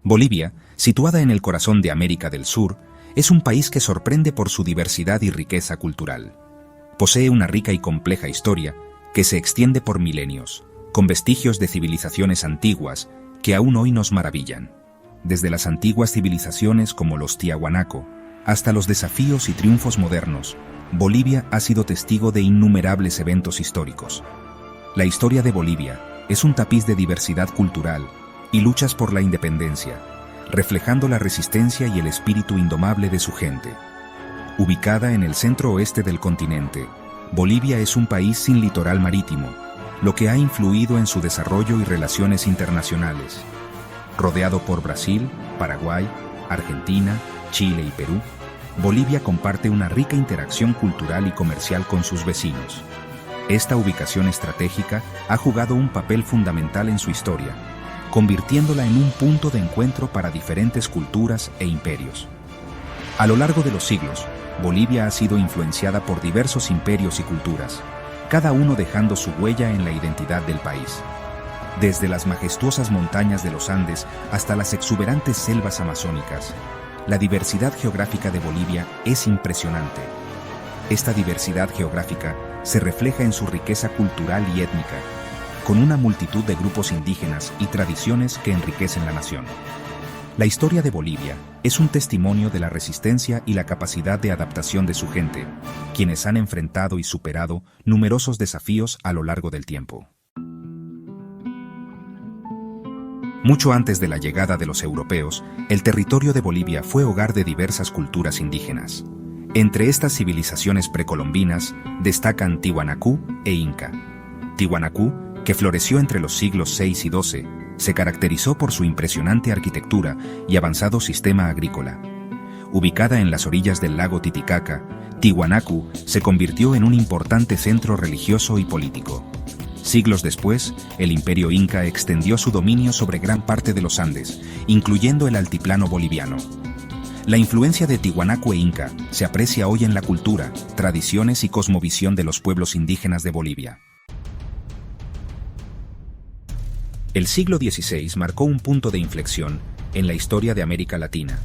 Bolivia, situada en el corazón de América del Sur, es un país que sorprende por su diversidad y riqueza cultural. Posee una rica y compleja historia que se extiende por milenios, con vestigios de civilizaciones antiguas que aún hoy nos maravillan. Desde las antiguas civilizaciones como los Tiahuanaco, hasta los desafíos y triunfos modernos, Bolivia ha sido testigo de innumerables eventos históricos. La historia de Bolivia es un tapiz de diversidad cultural y luchas por la independencia, reflejando la resistencia y el espíritu indomable de su gente. Ubicada en el centro-oeste del continente, Bolivia es un país sin litoral marítimo, lo que ha influido en su desarrollo y relaciones internacionales. Rodeado por Brasil, Paraguay, Argentina, Chile y Perú, Bolivia comparte una rica interacción cultural y comercial con sus vecinos. Esta ubicación estratégica ha jugado un papel fundamental en su historia, convirtiéndola en un punto de encuentro para diferentes culturas e imperios. A lo largo de los siglos, Bolivia ha sido influenciada por diversos imperios y culturas, cada uno dejando su huella en la identidad del país. Desde las majestuosas montañas de los Andes hasta las exuberantes selvas amazónicas, la diversidad geográfica de Bolivia es impresionante. Esta diversidad geográfica se refleja en su riqueza cultural y étnica, con una multitud de grupos indígenas y tradiciones que enriquecen la nación. La historia de Bolivia es un testimonio de la resistencia y la capacidad de adaptación de su gente, quienes han enfrentado y superado numerosos desafíos a lo largo del tiempo. Mucho antes de la llegada de los europeos, el territorio de Bolivia fue hogar de diversas culturas indígenas. Entre estas civilizaciones precolombinas destacan Tiwanaku e Inca. Tiwanaku, que floreció entre los siglos VI y XII, se caracterizó por su impresionante arquitectura y avanzado sistema agrícola. Ubicada en las orillas del lago Titicaca, Tiwanaku se convirtió en un importante centro religioso y político. Siglos después, el Imperio Inca extendió su dominio sobre gran parte de los Andes, incluyendo el altiplano boliviano. La influencia de Tiwanaku e Inca se aprecia hoy en la cultura, tradiciones y cosmovisión de los pueblos indígenas de Bolivia. El siglo XVI marcó un punto de inflexión en la historia de América Latina,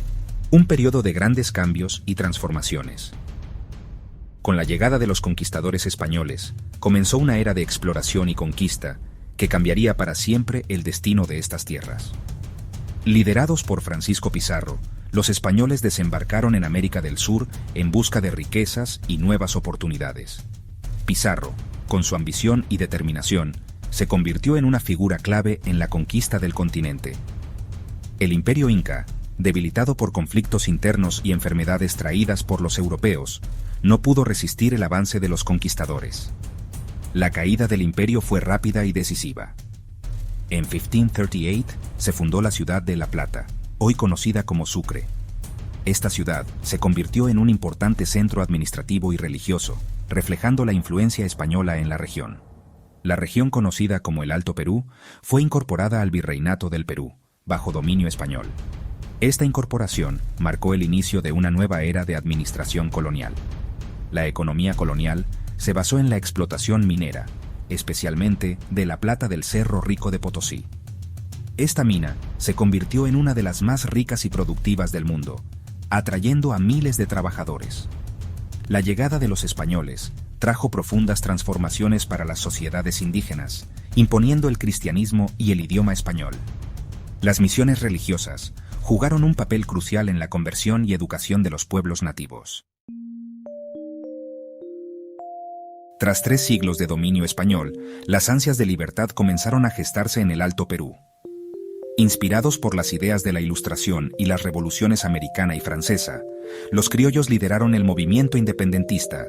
un periodo de grandes cambios y transformaciones. Con la llegada de los conquistadores españoles, comenzó una era de exploración y conquista que cambiaría para siempre el destino de estas tierras. Liderados por Francisco Pizarro, los españoles desembarcaron en América del Sur en busca de riquezas y nuevas oportunidades. Pizarro, con su ambición y determinación, se convirtió en una figura clave en la conquista del continente. El Imperio Inca, debilitado por conflictos internos y enfermedades traídas por los europeos, no pudo resistir el avance de los conquistadores. La caída del imperio fue rápida y decisiva. En 1538 se fundó la ciudad de La Plata, hoy conocida como Sucre. Esta ciudad se convirtió en un importante centro administrativo y religioso, reflejando la influencia española en la región. La región conocida como el Alto Perú fue incorporada al Virreinato del Perú, bajo dominio español. Esta incorporación marcó el inicio de una nueva era de administración colonial. La economía colonial se basó en la explotación minera, especialmente de la plata del Cerro Rico de Potosí. Esta mina se convirtió en una de las más ricas y productivas del mundo, atrayendo a miles de trabajadores. La llegada de los españoles trajo profundas transformaciones para las sociedades indígenas, imponiendo el cristianismo y el idioma español. Las misiones religiosas jugaron un papel crucial en la conversión y educación de los pueblos nativos. Tras 3 siglos de dominio español, las ansias de libertad comenzaron a gestarse en el Alto Perú. Inspirados por las ideas de la Ilustración y las revoluciones americana y francesa, los criollos lideraron el movimiento independentista.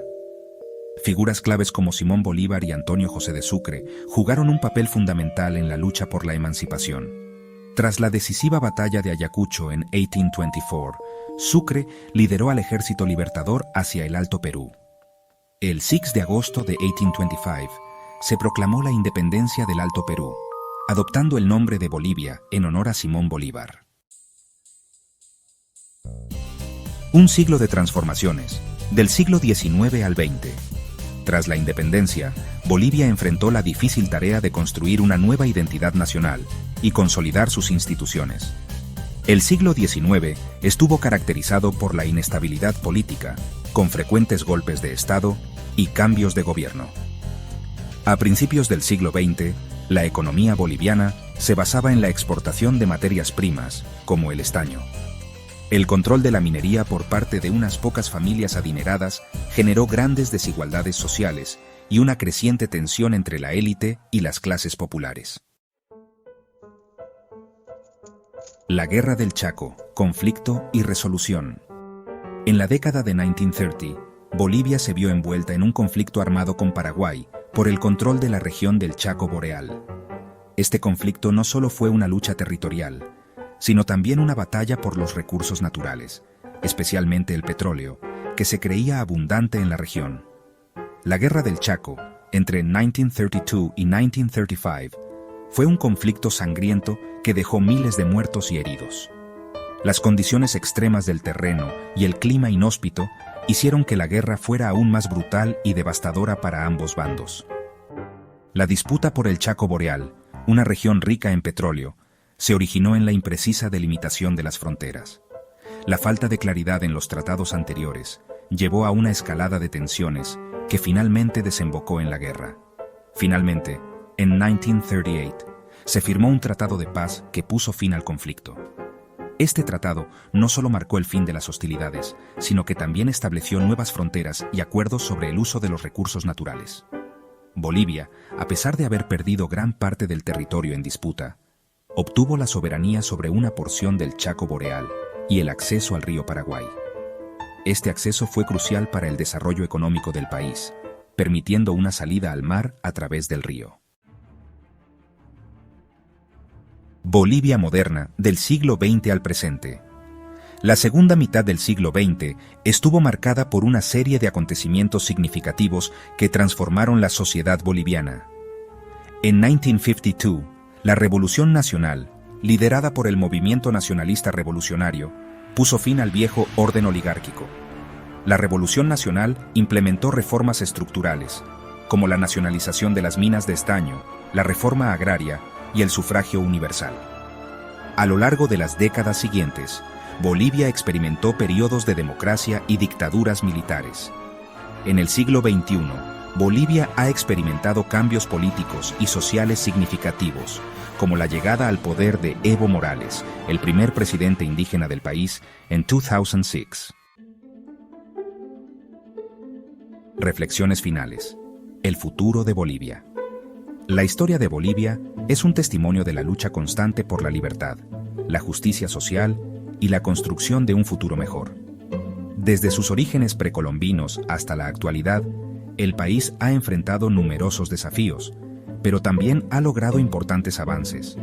Figuras claves como Simón Bolívar y Antonio José de Sucre jugaron un papel fundamental en la lucha por la emancipación. Tras la decisiva batalla de Ayacucho en 1824, Sucre lideró al ejército libertador hacia el Alto Perú. El 6 de agosto de 1825 se proclamó la independencia del Alto Perú, adoptando el nombre de Bolivia en honor a Simón Bolívar. Un siglo de transformaciones, del siglo XIX al XX. Tras la independencia, Bolivia enfrentó la difícil tarea de construir una nueva identidad nacional y consolidar sus instituciones. El siglo XIX estuvo caracterizado por la inestabilidad política, con frecuentes golpes de Estado y cambios de gobierno. A principios del siglo XX, la economía boliviana se basaba en la exportación de materias primas, como el estaño. El control de la minería por parte de unas pocas familias adineradas generó grandes desigualdades sociales y una creciente tensión entre la élite y las clases populares. La Guerra del Chaco, conflicto y resolución. En la década de 1930, Bolivia se vio envuelta en un conflicto armado con Paraguay por el control de la región del Chaco Boreal. Este conflicto no solo fue una lucha territorial, sino también una batalla por los recursos naturales, especialmente el petróleo, que se creía abundante en la región. La Guerra del Chaco, entre 1932 y 1935, fue un conflicto sangriento que dejó miles de muertos y heridos. Las condiciones extremas del terreno y el clima inhóspito hicieron que la guerra fuera aún más brutal y devastadora para ambos bandos. La disputa por el Chaco Boreal, una región rica en petróleo, se originó en la imprecisa delimitación de las fronteras. La falta de claridad en los tratados anteriores llevó a una escalada de tensiones que finalmente desembocó en la guerra. Finalmente, en 1938, se firmó un tratado de paz que puso fin al conflicto. Este tratado no solo marcó el fin de las hostilidades, sino que también estableció nuevas fronteras y acuerdos sobre el uso de los recursos naturales. Bolivia, a pesar de haber perdido gran parte del territorio en disputa, obtuvo la soberanía sobre una porción del Chaco Boreal y el acceso al río Paraguay. Este acceso fue crucial para el desarrollo económico del país, permitiendo una salida al mar a través del río. Bolivia moderna, del siglo XX al presente. La segunda mitad del siglo XX estuvo marcada por una serie de acontecimientos significativos que transformaron la sociedad boliviana. En 1952, la Revolución Nacional, liderada por el Movimiento Nacionalista Revolucionario, puso fin al viejo orden oligárquico. La Revolución Nacional implementó reformas estructurales, como la nacionalización de las minas de estaño, la reforma agraria y el sufragio universal. A lo largo de las décadas siguientes, Bolivia experimentó periodos de democracia y dictaduras militares. En el siglo XXI, Bolivia ha experimentado cambios políticos y sociales significativos, como la llegada al poder de Evo Morales, el primer presidente indígena del país, en 2006. Reflexiones finales. El futuro de Bolivia. La historia de Bolivia es un testimonio de la lucha constante por la libertad, la justicia social y la construcción de un futuro mejor. Desde sus orígenes precolombinos hasta la actualidad, el país ha enfrentado numerosos desafíos, pero también ha logrado importantes avances.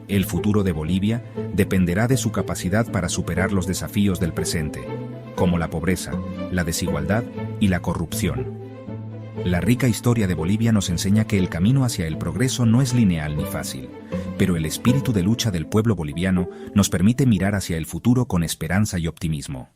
El futuro de Bolivia dependerá de su capacidad para superar los desafíos del presente, como la pobreza, la desigualdad y la corrupción. La rica historia de Bolivia nos enseña que el camino hacia el progreso no es lineal ni fácil, pero el espíritu de lucha del pueblo boliviano nos permite mirar hacia el futuro con esperanza y optimismo.